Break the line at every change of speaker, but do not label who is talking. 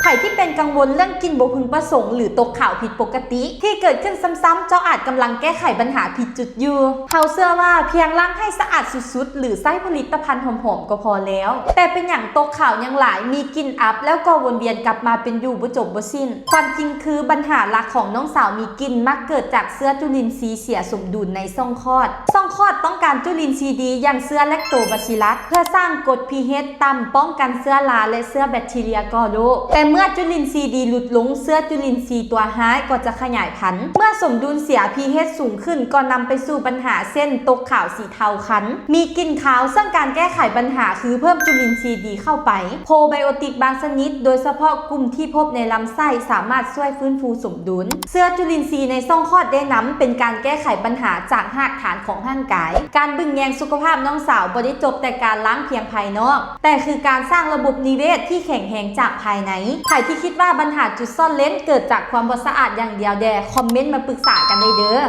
รที่เป็นกังวลเรื่องกินบ่พึงประสงค์หรือตกข่าวผิดปกติที่เกิดขึ้นซ้ำๆเจ้าอาจกำลังแก้ไขปัญหาผิดจุดอยู่เขาเชื่อว่าเพียงล้างให้สะอาดสุดๆหรือใช้ผลิตภัณฑ์หอมๆก็พอแล้วแต่เป็นอย่างตกข่าวยังหลายมีกลิ่นอับแล้วก็วนเวียนกลับมาเป็นอยู่บ่จบบ่สิ้นความจริงคือปัญหาหลักของน้องสาวมีกลิ่นมักเกิดจากเชื้อจุลินทรีย์เสียสมดุลในช่องคลอดต้องการจุลินทรีย์ดีอย่างเชื้อแลคโตบาซิลลัสเพื่อสร้างกรด pH ต่ำป้องกันเชื้อราและเชื้อแบคทีเรียก่อโรคแต่เมื่อจุลินทรีย์ดีหลุดลงเชื้อจุลินทรีย์ตัวร้ายก็จะขยายพันธุ์เมื่อสมดุลเสีย pH สูงขึ้นก็นำไปสู่ปัญหาเส้นตกขาวสีเทาคันมีกลิ่นขาวซึ่งการแก้ไขปัญหาคือเพิ่มจุลินทรีย์ดีเข้าไปโปรไบโอติกบางชนิดโดยเฉพาะกลุ่มที่พบในลำไส้สามารถช่วยฟื้นฟูสมดุลเชื้อจุลินทรีย์ในช่องคลอดได้นำเป็นการแก้ไขปัญหาจากรากฐานของร่างกายการบึงแยงสุขภาพน้องสาวบ่ได้จบแต่การล้างเพียงภายนอกแต่คือการสร้างระบบนิเวศที่แข็งแรงจากภายในใครที่คิดว่าปัญหาจุดซ่อนเร้นเกิดจากความบ่สะอาดอย่างเดียวคอมเมนต์มาปรึกษากันได้เด้อ